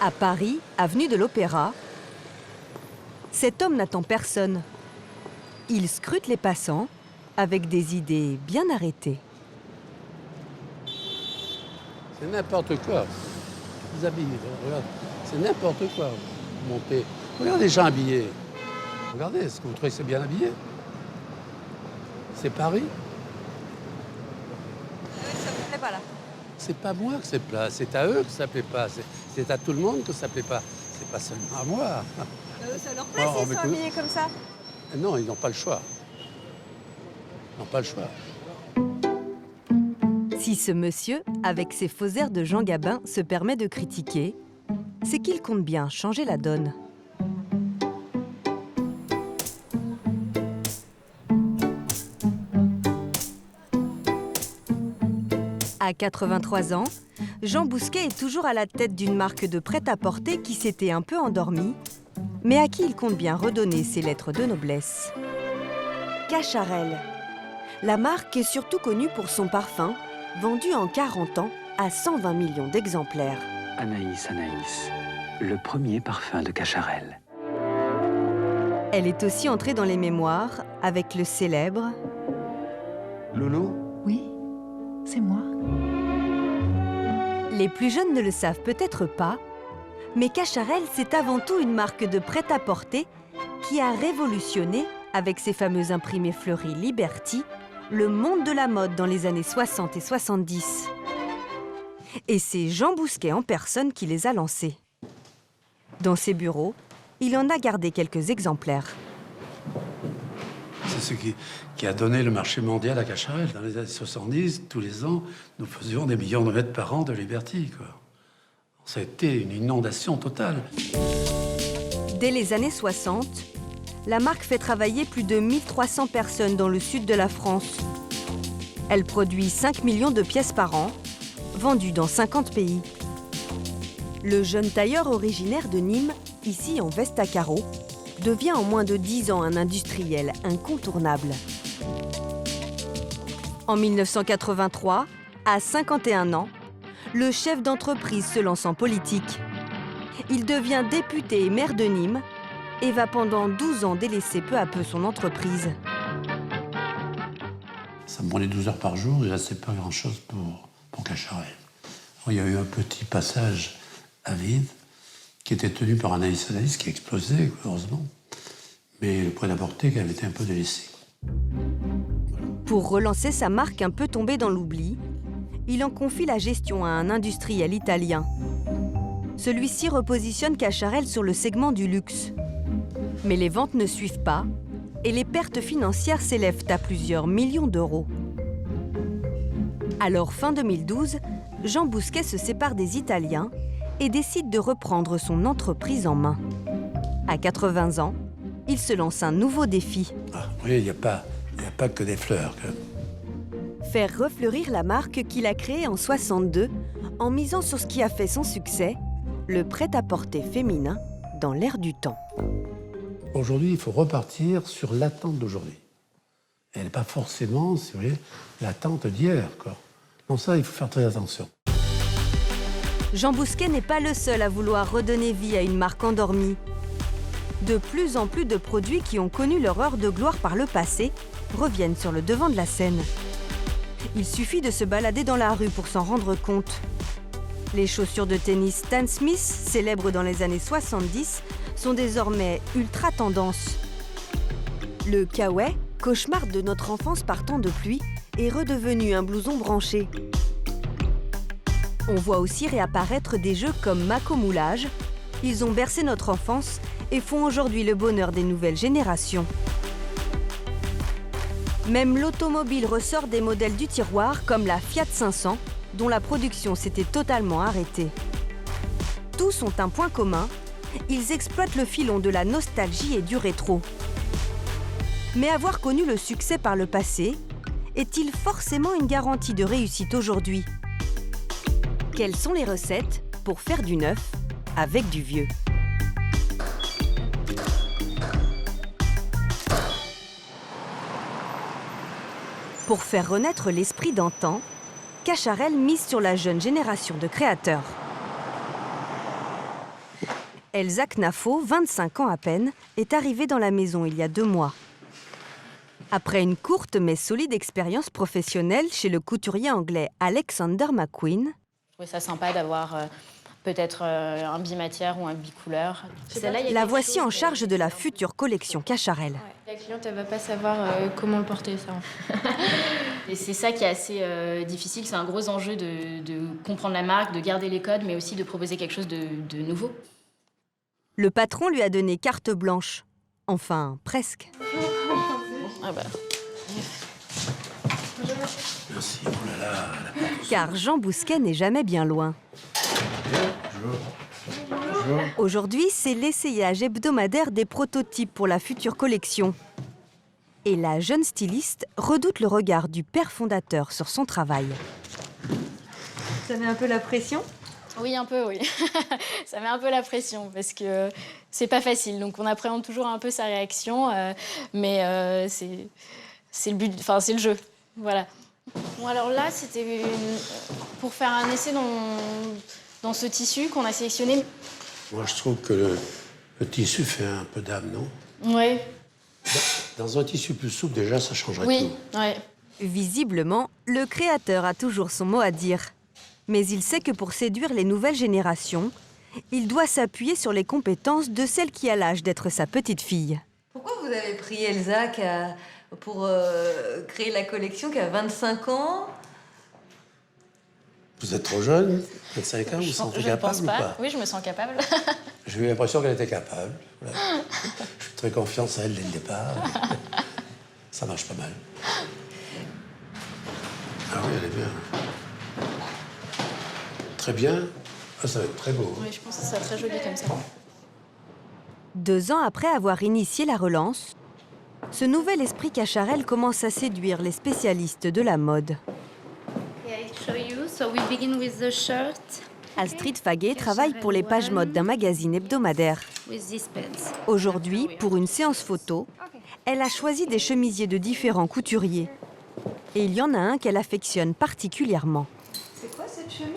À Paris, avenue de l'Opéra, cet homme n'attend personne. Il scrute les passants avec des idées bien arrêtées. C'est n'importe quoi. Vous habillez, regarde, c'est n'importe quoi. Montez. Regardez les gens habillés. Regardez, est-ce que vous trouvez que c'est bien habillé? C'est Paris? Ça ne vous plaît pas là? C'est pas moi que c'est plat, c'est à eux que ça plaît pas. C'est à tout le monde que ça plaît pas. C'est pas seulement à moi. Ça leur plaît s'ils sont habillés comme ça? Non, ils n'ont pas le choix. Ils n'ont pas le choix. Si ce monsieur, avec ses faux airs de Jean Gabin, se permet de critiquer, c'est qu'il compte bien changer la donne. À 83 ans, Jean Bousquet est toujours à la tête d'une marque de prêt-à-porter qui s'était un peu endormie, mais à qui il compte bien redonner ses lettres de noblesse. Cacharel. La marque est surtout connue pour son parfum, vendu en 40 ans à 120 millions d'exemplaires. Anaïs, Anaïs, le premier parfum de Cacharel. Elle est aussi entrée dans les mémoires avec le célèbre Loulou? Oui, c'est moi. Les plus jeunes ne le savent peut-être pas, mais Cacharel, c'est avant tout une marque de prêt-à-porter qui a révolutionné, avec ses fameux imprimés fleuris Liberty, le monde de la mode dans les années 60 et 70. Et c'est Jean Bousquet en personne qui les a lancés. Dans ses bureaux, il en a gardé quelques exemplaires. C'est ce qui a donné le marché mondial à Cacharel. Dans les années 70, tous les ans, nous faisions des millions de mètres par an de Liberty, quoi. Ça a été une inondation totale. Dès les années 60, la marque fait travailler plus de 1300 personnes dans le sud de la France. Elle produit 5 millions de pièces par an, vendues dans 50 pays. Le jeune tailleur originaire de Nîmes, ici en veste à carreaux, devient en moins de 10 ans un industriel incontournable. En 1983, à 51 ans, le chef d'entreprise se lance en politique. Il devient député et maire de Nîmes et va pendant 12 ans délaisser peu à peu son entreprise. Ça me prenait 12 heures par jour, déjà c'est pas grand-chose pour Cacharel. Il y a eu un petit passage à vide qui était tenu par Anaïs Anaïs qui a explosé, heureusement. Mais le prêt-à-porter qui avait été un peu délaissé. Pour relancer sa marque un peu tombée dans l'oubli, il en confie la gestion à un industriel italien. Celui-ci repositionne Cacharel sur le segment du luxe. Mais les ventes ne suivent pas et les pertes financières s'élèvent à plusieurs millions d'euros. Alors, fin 2012, Jean Bousquet se sépare des Italiens et décide de reprendre son entreprise en main. À 80 ans, il se lance un nouveau défi. Oui, il n'y a pas que des fleurs. Faire refleurir la marque qu'il a créée en 62 en misant sur ce qui a fait son succès, le prêt-à-porter féminin dans l'air du temps. Aujourd'hui, il faut repartir sur l'attente d'aujourd'hui. Elle n'est pas forcément, si vous voulez, l'attente d'hier, quoi. Non, ça, il faut faire très attention. Jean Bousquet n'est pas le seul à vouloir redonner vie à une marque endormie. De plus en plus de produits qui ont connu leur heure de gloire par le passé reviennent sur le devant de la scène. Il suffit de se balader dans la rue pour s'en rendre compte. Les chaussures de tennis Stan Smith, célèbres dans les années 70, sont désormais ultra tendance. Le kawaii, cauchemar de notre enfance par temps de pluie, est redevenu un blouson branché. On voit aussi réapparaître des jeux comme Mako Moulage. Ils ont bercé notre enfance et font aujourd'hui le bonheur des nouvelles générations. Même l'automobile ressort des modèles du tiroir comme la Fiat 500, dont la production s'était totalement arrêtée. Tous ont un point commun, ils exploitent le filon de la nostalgie et du rétro. Mais avoir connu le succès par le passé, est-il forcément une garantie de réussite aujourd'hui? Quelles sont les recettes pour faire du neuf avec du vieux? Pour faire renaître l'esprit d'antan, Cacharel mise sur la jeune génération de créateurs. Elsa Knafo, 25 ans à peine, est arrivée dans la maison il y a 2 mois. Après une courte mais solide expérience professionnelle chez le couturier anglais Alexander McQueen, Je trouvais ça sympa d'avoir peut-être un bimatière ou un bicouleur. la voici en charge de la future collection Cacharel. La cliente, elle va pas savoir comment le porter, ça. Et c'est ça qui est assez difficile. C'est un gros enjeu de comprendre la marque, de garder les codes, mais aussi de proposer quelque chose de nouveau. Le patron lui a donné carte blanche. Enfin, presque. Ah bah. Merci, oh là là. Car Jean Bousquet n'est jamais bien loin. Aujourd'hui, c'est l'essayage hebdomadaire des prototypes pour la future collection. Et la jeune styliste redoute le regard du père fondateur sur son travail. Ça met un peu la pression ? Oui, un peu, oui. Ça met un peu la pression parce que c'est pas facile. Donc on appréhende toujours un peu sa réaction, mais c'est le but, enfin c'est le jeu. Voilà. Bon, alors là, c'était pour faire un essai dans ce tissu qu'on a sélectionné. Moi, je trouve que le tissu fait un peu d'âme, non? Oui. Dans un tissu plus souple, déjà, ça changerait Oui, tout. oui. Visiblement, le créateur a toujours son mot à dire. Mais il sait que pour séduire les nouvelles générations, il doit s'appuyer sur les compétences de celle qui a l'âge d'être sa petite fille. Pourquoi vous avez pris Elsa pour créer la collection qui a 25 ans? Vous êtes trop jeune, 25 ans, vous vous sentez Je ne pense capable ou pas? Oui, je me sens capable. J'ai eu l'impression qu'elle était capable. Voilà. Je suis très confiance à elle dès le départ. Ça marche pas mal. Ah oui, elle est bien. Très bien. Ah, ça va être très beau. Oui, je pense que ça sera très joli comme ça. 2 ans après avoir initié la relance, ce nouvel esprit Cacharel commence à séduire les spécialistes de la mode. Astrid Faguet travaille pour les pages mode d'un magazine hebdomadaire. Aujourd'hui, pour une séance photo, elle a choisi des chemisiers de différents couturiers. Et il y en a un qu'elle affectionne particulièrement. C'est quoi cette chemise?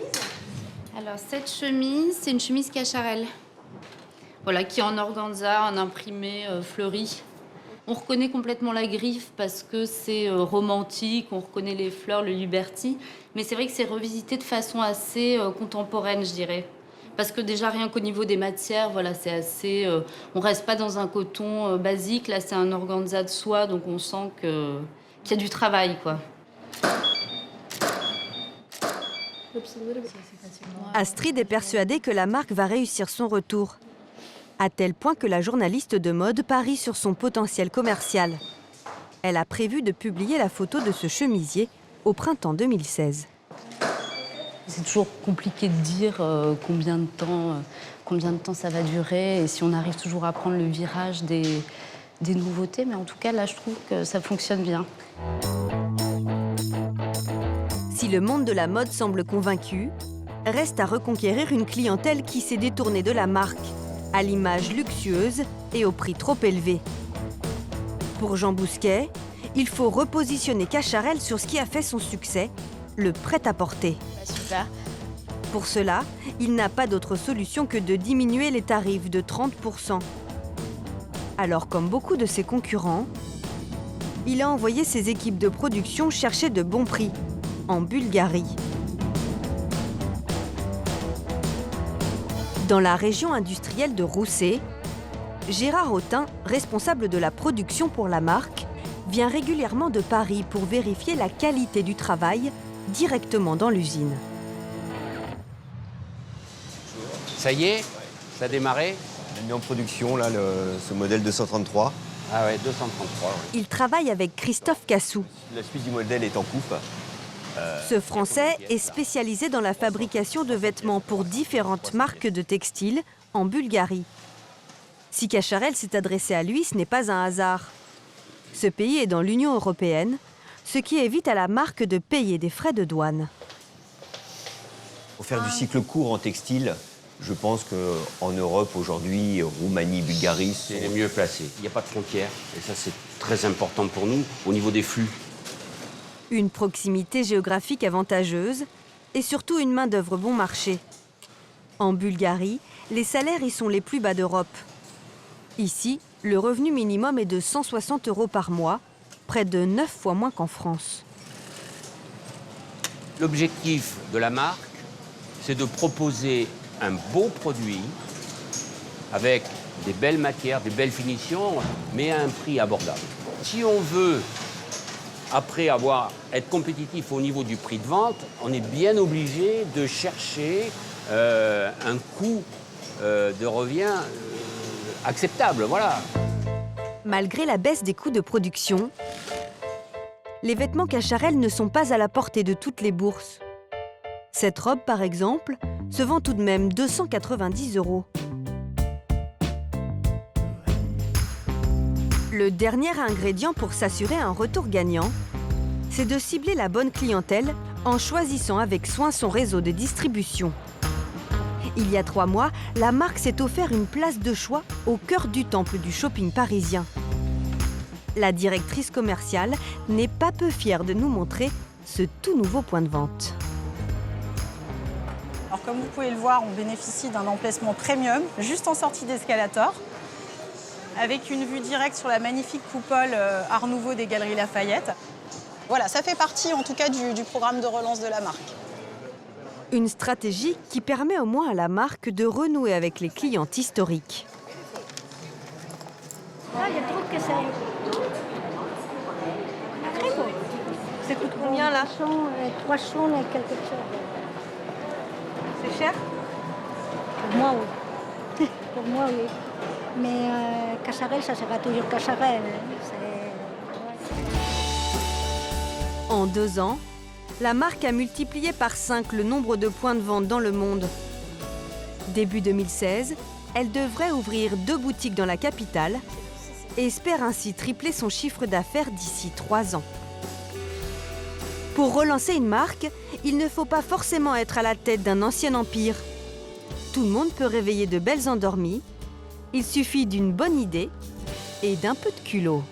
Alors cette chemise, c'est une chemise Cacharel. Voilà, qui est en organza, en imprimé fleuri. On reconnaît complètement la griffe parce que c'est romantique, on reconnaît les fleurs, le Liberty. Mais c'est vrai que c'est revisité de façon assez contemporaine, je dirais. Parce que déjà, rien qu'au niveau des matières, voilà, c'est assez... on reste pas dans un coton basique. Là, c'est un organza de soie, donc on sent qu'il y a du travail, quoi. Astrid est persuadée que la marque va réussir son retour. À tel point que la journaliste de mode parie sur son potentiel commercial. Elle a prévu de publier la photo de ce chemisier au printemps 2016. C'est toujours compliqué de dire combien de temps ça va durer et si on arrive toujours à prendre le virage des nouveautés. Mais en tout cas, là, je trouve que ça fonctionne bien. Si le monde de la mode semble convaincu, reste à reconquérir une clientèle qui s'est détournée de la marque, à l'image luxueuse et au prix trop élevé. Pour Jean Bousquet, il faut repositionner Cacharel sur ce qui a fait son succès, le prêt-à-porter. Super. Pour cela, il n'a pas d'autre solution que de diminuer les tarifs de 30%. Alors, comme beaucoup de ses concurrents, il a envoyé ses équipes de production chercher de bons prix, en Bulgarie. Dans la région industrielle de Roussé, Gérard Autin, responsable de la production pour la marque, vient régulièrement de Paris pour vérifier la qualité du travail directement dans l'usine. Ça y est, ça a démarré. On a mis en production là, ce modèle 233. Ah ouais, 233. Ouais. Il travaille avec Christophe Cassou. La suite du modèle est en coupe. Ce Français est spécialisé dans la fabrication de vêtements pour différentes marques de textiles en Bulgarie. Si Cacharel s'est adressé à lui, ce n'est pas un hasard. Ce pays est dans l'Union européenne, ce qui évite à la marque de payer des frais de douane. Pour faire du cycle court en textile, je pense qu'en Europe aujourd'hui, Roumanie, Bulgarie, C'est les mieux placés. Il n'y a pas de frontières. Et ça, c'est très important pour nous au niveau des flux. Une proximité géographique avantageuse et surtout une main-d'œuvre bon marché. En Bulgarie, les salaires y sont les plus bas d'Europe. Ici, le revenu minimum est de 160 € par mois, près de 9 fois moins qu'en France. L'objectif de la marque, c'est de proposer un beau produit avec des belles matières, des belles finitions, mais à un prix abordable. Si on veut, après être compétitif au niveau du prix de vente, on est bien obligé de chercher un coût de revient acceptable, voilà. Malgré la baisse des coûts de production, les vêtements Cacharel ne sont pas à la portée de toutes les bourses. Cette robe, par exemple, se vend tout de même 290 €. Le dernier ingrédient pour s'assurer un retour gagnant, c'est de cibler la bonne clientèle en choisissant avec soin son réseau de distribution. Il y a 3 mois, la marque s'est offert une place de choix au cœur du temple du shopping parisien. La directrice commerciale n'est pas peu fière de nous montrer ce tout nouveau point de vente. Alors, comme vous pouvez le voir, on bénéficie d'un emplacement premium, juste en sortie d'escalator, avec une vue directe sur la magnifique coupole Art Nouveau des Galeries Lafayette. Voilà, ça fait partie en tout cas du programme de relance de la marque. Une stratégie qui permet au moins à la marque de renouer avec les clientes historiques. Ah, il y a trop de Cacharel. Très beau. Ça coûte combien là? 300 et quelque chose. C'est cher? Pour moi, oui. Pour moi, oui. Mais Cacharel, ça sera toujours Cacharel. En 2 ans, la marque a multiplié par 5 le nombre de points de vente dans le monde. Début 2016, elle devrait ouvrir 2 boutiques dans la capitale et espère ainsi tripler son chiffre d'affaires d'ici 3 ans. Pour relancer une marque, il ne faut pas forcément être à la tête d'un ancien empire. Tout le monde peut réveiller de belles endormies. Il suffit d'une bonne idée et d'un peu de culot.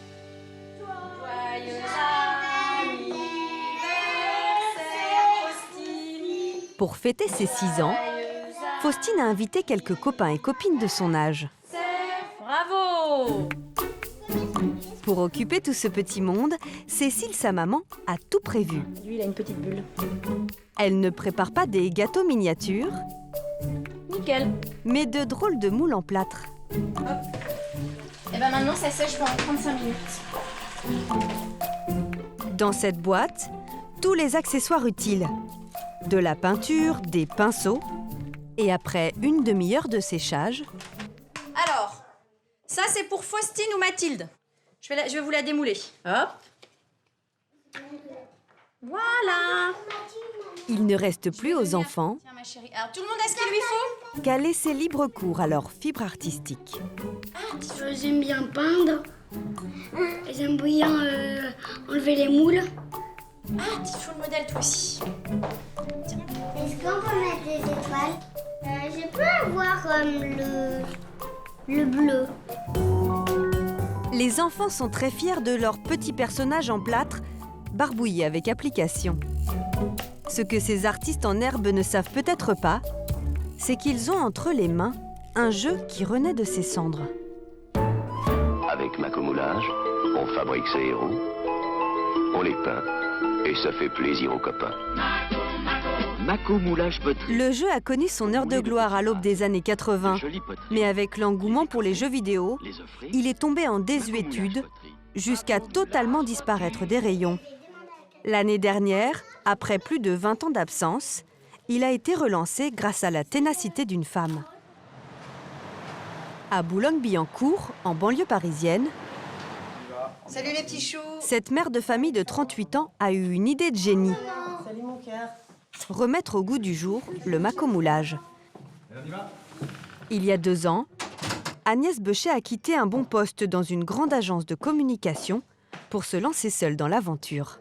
Pour fêter ses 6 ans, Faustine a invité quelques copains et copines de son âge. Bravo! Pour occuper tout ce petit monde, Cécile, sa maman, a tout prévu. Lui, il a une petite bulle. Elle ne prépare pas des gâteaux miniatures, Nickel. mais de drôles de moules en plâtre. Et ben maintenant, ça sèche pendant 35 minutes. Dans cette boîte, tous les accessoires utiles. De la peinture, des pinceaux. Et après une demi-heure de séchage... Alors, ça c'est pour Faustine ou Mathilde. Je vais vous la démouler. Hop. Voilà. Il ne reste plus aux enfants Tiens ma chérie. Alors tout le monde a ce qu'il lui faut? qu'à laisser libre cours à leur fibre artistique. J'aime bien peindre. J'aime bien enlever les moules. Ah, tu te fous le modèle toi aussi. Est-ce qu'on peut mettre des étoiles? Je peux avoir le bleu. Les enfants sont très fiers de leur petit personnage en plâtre, barbouillé avec application. Ce que ces artistes en herbe ne savent peut-être pas, c'est qu'ils ont entre les mains un jeu qui renaît de ses cendres. Avec Mako Moulage, on fabrique ses héros, on les peint, et ça fait plaisir aux copains. Mako Moulage Poterie. Le jeu a connu son heure de gloire à l'aube des années 80, mais avec l'engouement pour les jeux vidéo, il est tombé en désuétude jusqu'à totalement disparaître des rayons. L'année dernière, après plus de 20 ans d'absence, il a été relancé grâce à la ténacité d'une femme. À Boulogne-Billancourt, en banlieue parisienne, Salut les petits choux. cette mère de famille de 38 ans a eu une idée de génie. Salut mon cœur. Remettre au goût du jour le macomoulage. Il y a 2 ans, Agnès Bechet a quitté un bon poste dans une grande agence de communication pour se lancer seule dans l'aventure.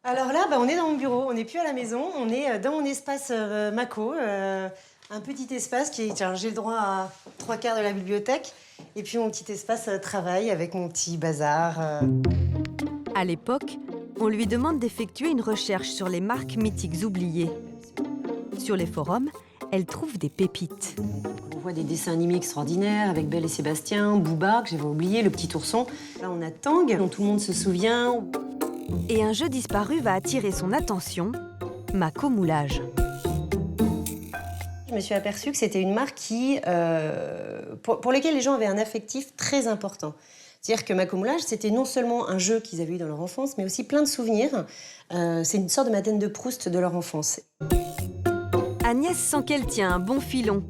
Alors là, on est dans mon bureau, on n'est plus à la maison, on est dans mon espace Mako, un petit espace qui est, j'ai le droit à 3/4 de la bibliothèque, et puis mon petit espace travail avec mon petit bazar. À l'époque, on lui demande d'effectuer une recherche sur les marques mythiques oubliées. Sur les forums, elle trouve des pépites. On voit des dessins animés extraordinaires avec Belle et Sébastien, Booba, que j'avais oublié, le petit ourson. Là, on a Tang, dont tout le monde se souvient. Et un jeu disparu va attirer son attention, Mako Moulage. Je me suis aperçue que c'était une marque pour laquelle les gens avaient un affectif très important. C'est-à-dire que Mako Moulage, c'était non seulement un jeu qu'ils avaient eu dans leur enfance, mais aussi plein de souvenirs. C'est une sorte de Madeleine de Proust de leur enfance. Agnès sent qu'elle tient un bon filon.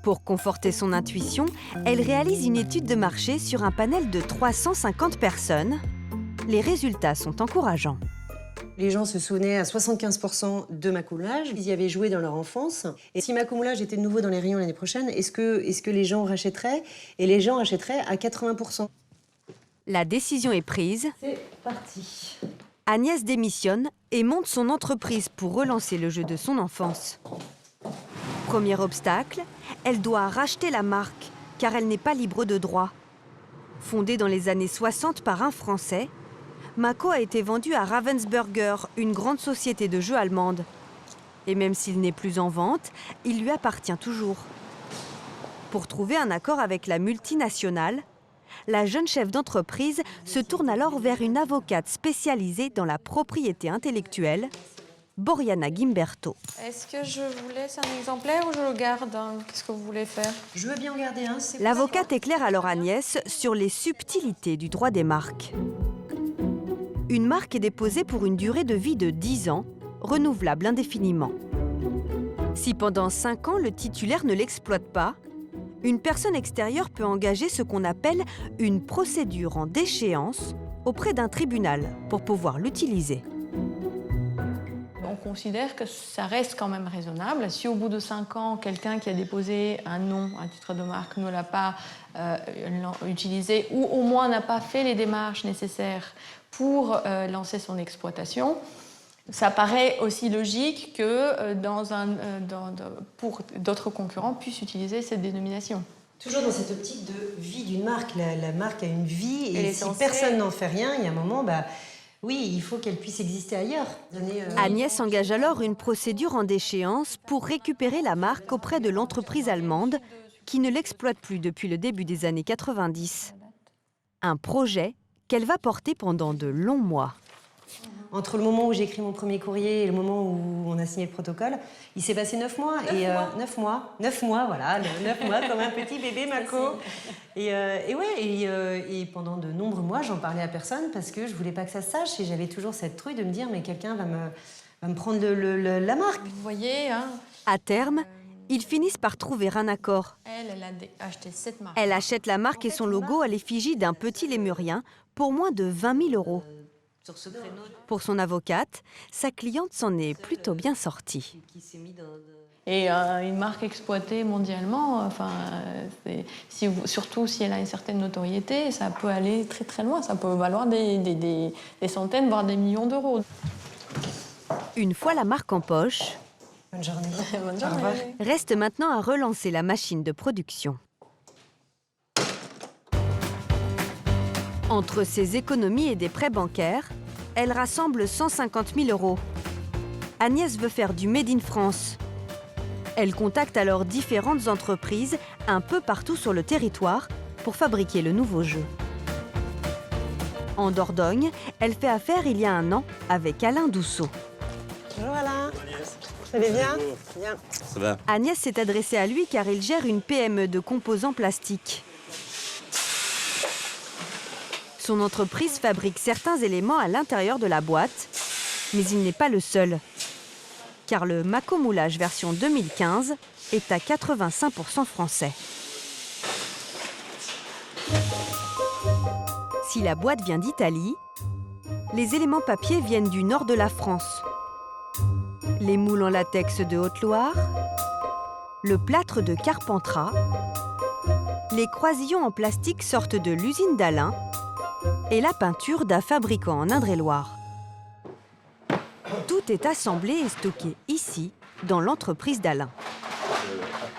Pour conforter son intuition, elle réalise une étude de marché sur un panel de 350 personnes. Les résultats sont encourageants. Les gens se souvenaient à 75% de Mako Moulage. Ils y avaient joué dans leur enfance. Et si Mako Moulage était de nouveau dans les rayons l'année prochaine, est-ce que les gens rachèteraient? Et les gens achèteraient à 80%. La décision est prise. C'est parti. Agnès démissionne et monte son entreprise pour relancer le jeu de son enfance. Premier obstacle, elle doit racheter la marque, car elle n'est pas libre de droit. Fondée dans les années 60 par un Français, Mako a été vendu à Ravensburger, une grande société de jeux allemande. Et même s'il n'est plus en vente, il lui appartient toujours. Pour trouver un accord avec la multinationale, la jeune chef d'entreprise se tourne alors vers une avocate spécialisée dans la propriété intellectuelle, Boriana Gimberto. Est-ce que je vous laisse un exemplaire ou je le garde? Qu'est-ce que vous voulez faire? Je veux bien en garder un. L'avocate éclaire alors Agnès sur les subtilités du droit des marques. Une marque est déposée pour une durée de vie de 10 ans, renouvelable indéfiniment. Si pendant 5 ans, le titulaire ne l'exploite pas, une personne extérieure peut engager ce qu'on appelle une procédure en déchéance auprès d'un tribunal pour pouvoir l'utiliser. On considère que ça reste quand même raisonnable. Si au bout de 5 ans, quelqu'un qui a déposé un nom, un titre de marque, ne l'a pas utilisé ou au moins n'a pas fait les démarches nécessaires pour lancer son exploitation, ça paraît aussi logique que pour d'autres concurrents puissent utiliser cette dénomination. Toujours dans cette optique de vie d'une marque. La marque a une vie et si personne n'en fait rien, il y a un moment, oui, il faut qu'elle puisse exister ailleurs. Agnès engage alors une procédure en déchéance pour récupérer la marque auprès de l'entreprise allemande qui ne l'exploite plus depuis le début des années 90. Un projet qu'elle va porter pendant de longs mois. Entre le moment où j'ai écrit mon premier courrier et le moment où on a signé le protocole, il s'est passé 9 mois. 9 mois, voilà, 9 mois comme un petit bébé Mako. Et pendant de nombreux mois, j'en parlais à personne parce que je voulais pas que ça se sache et j'avais toujours cette trouille de me dire mais quelqu'un va me prendre la marque. Vous voyez, hein. À terme, ils finissent par trouver un accord. Elle a acheté cette marque. Elle achète la marque et son logo à l'effigie d'un petit lémurien pour moins de 20 000 €. Pour son avocate, sa cliente s'en est plutôt bien sortie. Et une marque exploitée mondialement, surtout si elle a une certaine notoriété, ça peut aller très très loin. Ça peut valoir des centaines, voire des millions d'euros. Une fois la marque en poche, bonne journée. Bonne journée. Reste maintenant à relancer la machine de production. Entre ses économies et des prêts bancaires, elle rassemble 150 000 €. Agnès veut faire du Made in France. Elle contacte alors différentes entreprises un peu partout sur le territoire pour fabriquer le nouveau jeu. En Dordogne, elle fait affaire il y a 1 an avec Alain Dousseau. Bonjour Alain. Vous allez bien? Bien. Ça va. Agnès s'est adressée à lui car il gère une PME de composants plastiques. Son entreprise fabrique certains éléments à l'intérieur de la boîte, mais il n'est pas le seul. Car le Mako Moulage version 2015 est à 85% français. Si la boîte vient d'Italie, les éléments papier viennent du nord de la France. Les moules en latex de Haute-Loire, le plâtre de Carpentras, les croisillons en plastique sortent de l'usine d'Alain et la peinture d'un fabricant en Indre-et-Loire. Tout est assemblé et stocké ici, dans l'entreprise d'Alain.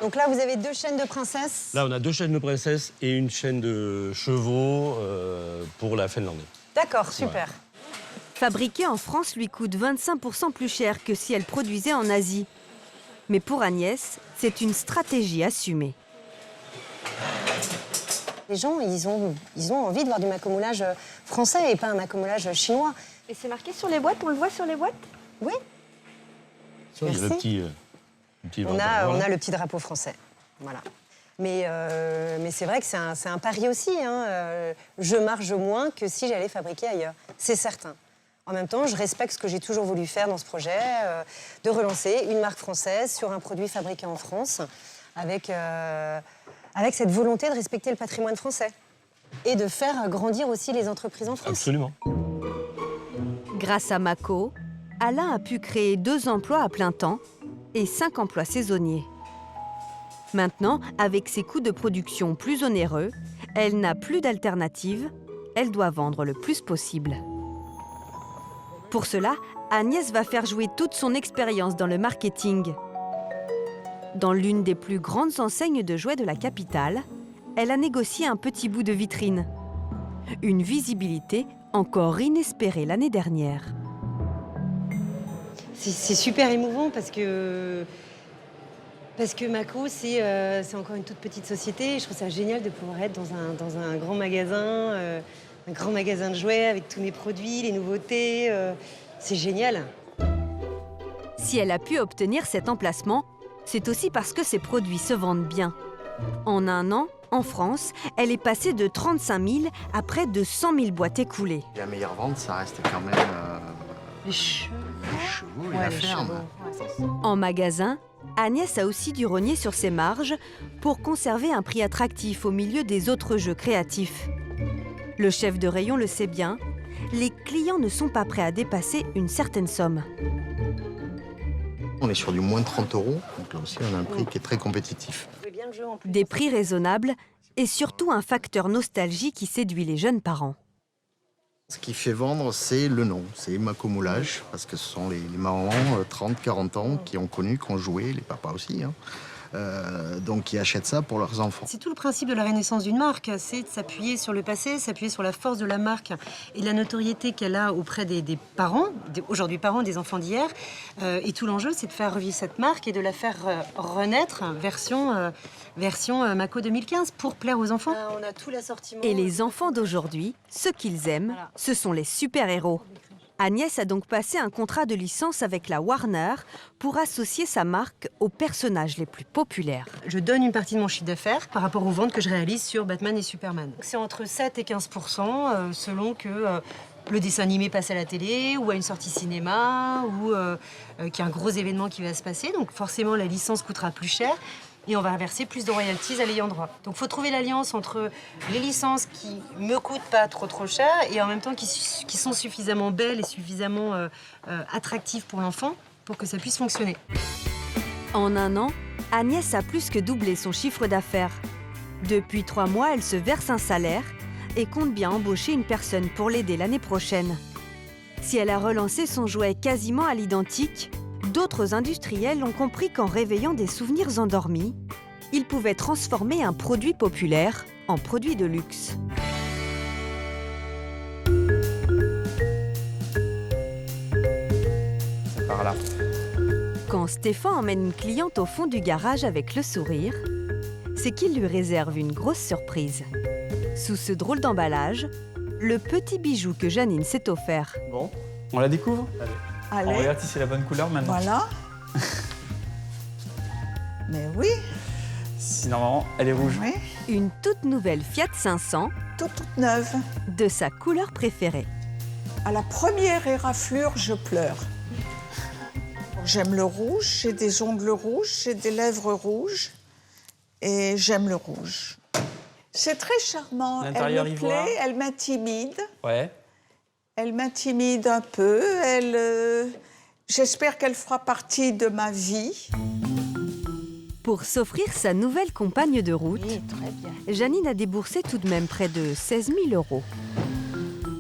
Donc là, vous avez 2 chaînes de princesses. Là, on a 2 chaînes de princesses et une chaîne de chevaux pour la Finlande. D'accord, super. Ouais. Fabriquer en France lui coûte 25% plus cher que si elle produisait en Asie. Mais pour Agnès, c'est une stratégie assumée. Les gens, ils ont envie de voir du macomoulage français et pas un macomoulage chinois. Et c'est marqué sur les boîtes, on le voit sur les boîtes? Oui. Il y a le petit on a le petit drapeau français. Voilà. Mais c'est vrai que c'est un pari aussi. Hein. Je marge moins que si j'allais fabriquer ailleurs. C'est certain. En même temps, je respecte ce que j'ai toujours voulu faire dans ce projet, de relancer une marque française sur un produit fabriqué en France, avec cette volonté de respecter le patrimoine français et de faire grandir aussi les entreprises en France. Absolument. Grâce à Mako, Alain a pu créer 2 emplois à plein temps et 5 emplois saisonniers. Maintenant, avec ses coûts de production plus onéreux, elle n'a plus d'alternative, elle doit vendre le plus possible. Pour cela, Agnès va faire jouer toute son expérience dans le marketing. Dans l'une des plus grandes enseignes de jouets de la capitale, elle a négocié un petit bout de vitrine. Une visibilité encore inespérée l'année dernière. C'est super émouvant parce que Mako, c'est encore une toute petite société. Je trouve ça génial de pouvoir être dans un grand magasin, un grand magasin de jouets avec tous mes produits, les nouveautés. C'est génial. Si elle a pu obtenir cet emplacement, c'est aussi parce que ses produits se vendent bien. En un an, en France, elle est passée de 35 000 à près de 100 000 boîtes écoulées. La meilleure vente, ça reste quand même les chevaux et la ferme. En magasin, Agnès a aussi dû rogner sur ses marges pour conserver un prix attractif au milieu des autres jeux créatifs. Le chef de rayon le sait bien, les clients ne sont pas prêts à dépasser une certaine somme. On est sur du moins 30 €, donc là aussi on a un prix qui est très compétitif. Des prix raisonnables et surtout un facteur nostalgie qui séduit les jeunes parents. Ce qui fait vendre, c'est le nom, c'est Macomoulage, parce que ce sont les mamans 30-40 ans qui ont connu, qui ont joué, les papas aussi, hein. Donc qui achètent ça pour leurs enfants. C'est tout le principe de la renaissance d'une marque, c'est de s'appuyer sur le passé, s'appuyer sur la force de la marque et de la notoriété qu'elle a auprès des parents, aujourd'hui parents, des enfants d'hier. Et tout l'enjeu, c'est de faire revivre cette marque et de la faire renaître, version Mako 2015, pour plaire aux enfants. On a tout l'assortiment. Et les enfants d'aujourd'hui, ce qu'ils aiment, ce sont les super-héros. Agnès a donc passé un contrat de licence avec la Warner pour associer sa marque aux personnages les plus populaires. Je donne une partie de mon chiffre d'affaires par rapport aux ventes que je réalise sur Batman et Superman. C'est entre 7 et 15% selon que le dessin animé passe à la télé ou à une sortie cinéma ou qu'il y a un gros événement qui va se passer. Donc forcément, la licence coûtera plus cher. Et on va verser plus de royalties à l'ayant droit. Donc il faut trouver l'alliance entre les licences qui me coûtent pas trop cher et en même temps qui sont suffisamment belles et suffisamment attractives pour l'enfant pour que ça puisse fonctionner. En un an, Agnès a plus que doublé son chiffre d'affaires. Depuis 3 mois, elle se verse un salaire et compte bien embaucher une personne pour l'aider l'année prochaine. Si elle a relancé son jouet quasiment à l'identique, d'autres industriels ont compris qu'en réveillant des souvenirs endormis, ils pouvaient transformer un produit populaire en produit de luxe. C'est par là. Quand Stéphane emmène une cliente au fond du garage avec le sourire, c'est qu'il lui réserve une grosse surprise. Sous ce drôle d'emballage, le petit bijou que Janine s'est offert. Bon, on la découvre? Allez. On regarde si c'est la bonne couleur maintenant. Voilà. Mais oui. Si normalement, elle est rouge. Oui. Une toute nouvelle Fiat 500. Toute neuve. De sa couleur préférée. À la première éraflure, je pleure. J'aime le rouge, j'ai des ongles rouges, j'ai des lèvres rouges. Et j'aime le rouge. C'est très charmant. Elle me plaît, elle m'intimide. Ouais. Elle m'intimide un peu. J'espère qu'elle fera partie de ma vie. Pour s'offrir sa nouvelle compagne de route, Oui, très bien. Janine a déboursé tout de même près de 16 000 €.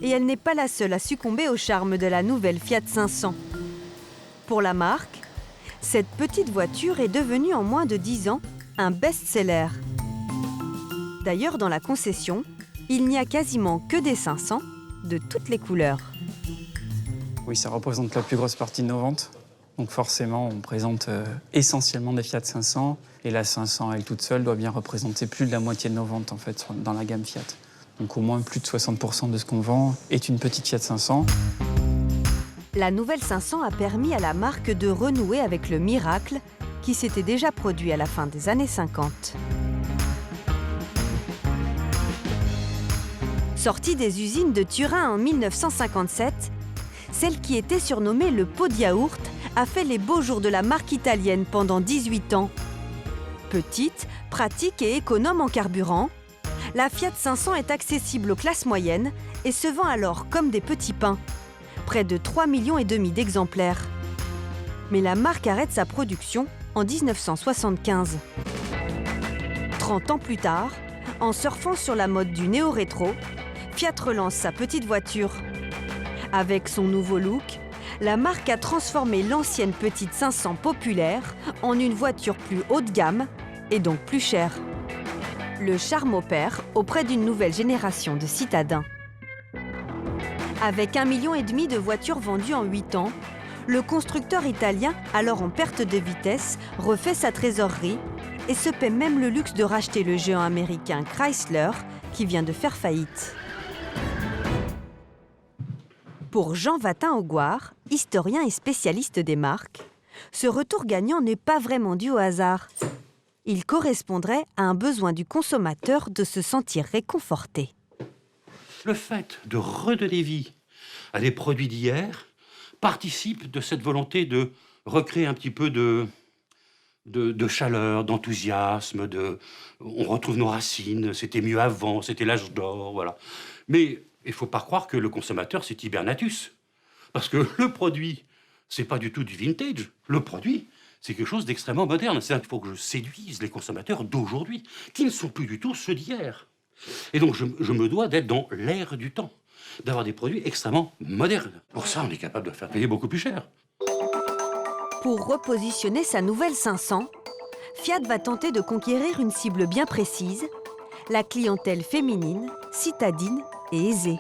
Et elle n'est pas la seule à succomber au charme de la nouvelle Fiat 500. Pour la marque, cette petite voiture est devenue en moins de 10 ans un best-seller. D'ailleurs, dans la concession, il n'y a quasiment que des 500 de toutes les couleurs. Oui, ça représente la plus grosse partie de nos ventes. Donc forcément, on présente essentiellement des Fiat 500. Et la 500, elle toute seule, doit bien représenter plus de la moitié de nos ventes en fait, dans la gamme Fiat. Donc au moins plus de 60% de ce qu'on vend est une petite Fiat 500. La nouvelle 500 a permis à la marque de renouer avec le miracle qui s'était déjà produit à la fin des années 50. Sortie des usines de Turin en 1957, celle qui était surnommée le pot de yaourt a fait les beaux jours de la marque italienne pendant 18 ans. Petite, pratique et économe en carburant, la Fiat 500 est accessible aux classes moyennes et se vend alors comme des petits pains, près de 3,5 millions d'exemplaires. Mais la marque arrête sa production en 1975. 30 ans plus tard, en surfant sur la mode du néo-rétro, Fiat relance sa petite voiture. Avec son nouveau look, la marque a transformé l'ancienne petite 500 populaire en une voiture plus haut de gamme et donc plus chère. Le charme opère auprès d'une nouvelle génération de citadins. Avec 1,5 million de voitures vendues en 8 ans, le constructeur italien, alors en perte de vitesse, refait sa trésorerie et se paie même le luxe de racheter le géant américain Chrysler qui vient de faire faillite. Pour Jean Watin-Augoire, historien et spécialiste des marques, ce retour gagnant n'est pas vraiment dû au hasard. Il correspondrait à un besoin du consommateur de se sentir réconforté. Le fait de redonner vie à des produits d'hier participe de cette volonté de recréer un petit peu de chaleur, d'enthousiasme, on retrouve nos racines, c'était mieux avant, c'était l'âge d'or, voilà. Mais il ne faut pas croire que le consommateur, c'est hibernatus. Parce que le produit, c'est pas du tout du vintage. Le produit, c'est quelque chose d'extrêmement moderne. Il faut que je séduise les consommateurs d'aujourd'hui, qui ne sont plus du tout ceux d'hier. Et donc, je me dois d'être dans l'ère du temps, d'avoir des produits extrêmement modernes. Pour ça, on est capable de faire payer beaucoup plus cher. Pour repositionner sa nouvelle 500, Fiat va tenter de conquérir une cible bien précise, la clientèle féminine, citadine et aisée.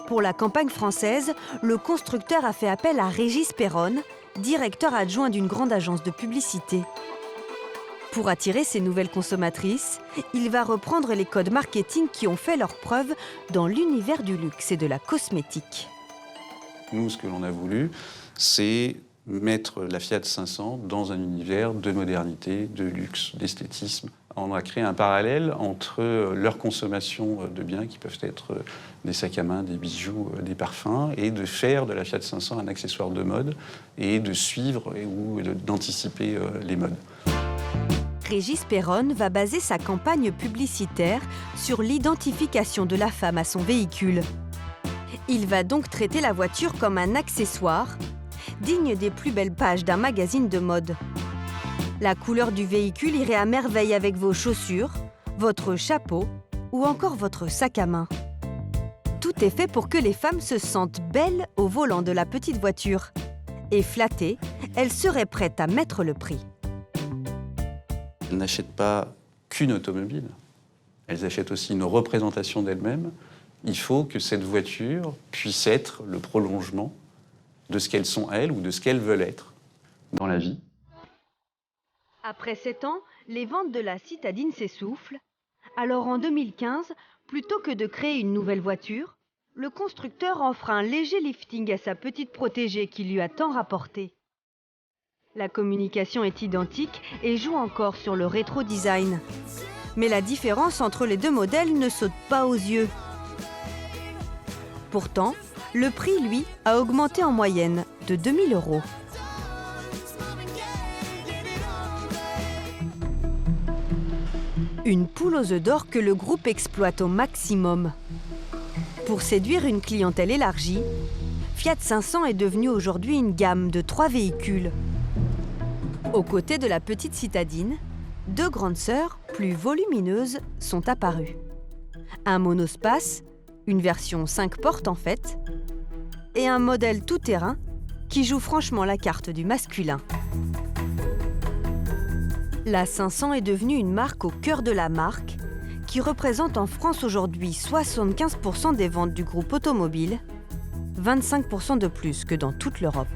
Pour la campagne française, le constructeur a fait appel à Régis Perronne, directeur adjoint d'une grande agence de publicité. Pour attirer ces nouvelles consommatrices, il va reprendre les codes marketing qui ont fait leurs preuves dans l'univers du luxe et de la cosmétique. Nous, ce que l'on a voulu, c'est mettre la Fiat 500 dans un univers de modernité, de luxe, d'esthétisme. On a créé un parallèle entre leur consommation de biens qui peuvent être des sacs à main, des bijoux, des parfums, et de faire de la Fiat 500 un accessoire de mode et de suivre ou d'anticiper les modes. Régis Perronne va baser sa campagne publicitaire sur l'identification de la femme à son véhicule. Il va donc traiter la voiture comme un accessoire, digne des plus belles pages d'un magazine de mode. La couleur du véhicule irait à merveille avec vos chaussures, votre chapeau ou encore votre sac à main. Tout est fait pour que les femmes se sentent belles au volant de la petite voiture. Et flattées, elles seraient prêtes à mettre le prix. Elles n'achètent pas qu'une automobile, elles achètent aussi une représentation d'elles-mêmes. Il faut que cette voiture puisse être le prolongement de ce qu'elles sont elles ou de ce qu'elles veulent être dans la vie. Après 7 ans, les ventes de la citadine s'essoufflent. Alors en 2015, plutôt que de créer une nouvelle voiture, le constructeur offre un léger lifting à sa petite protégée qui lui a tant rapporté. La communication est identique et joue encore sur le rétro-design. Mais la différence entre les deux modèles ne saute pas aux yeux. Pourtant, le prix, lui, a augmenté en moyenne de 2 000 €. Une poule aux œufs d'or que le groupe exploite au maximum. Pour séduire une clientèle élargie, Fiat 500 est devenue aujourd'hui une gamme de 3 véhicules. Aux côtés de la petite citadine, 2 grandes sœurs, plus volumineuses, sont apparues. Un monospace, une version 5 portes en fait, et un modèle tout-terrain qui joue franchement la carte du masculin. La 500 est devenue une marque au cœur de la marque, qui représente en France aujourd'hui 75% des ventes du groupe automobile, 25% de plus que dans toute l'Europe.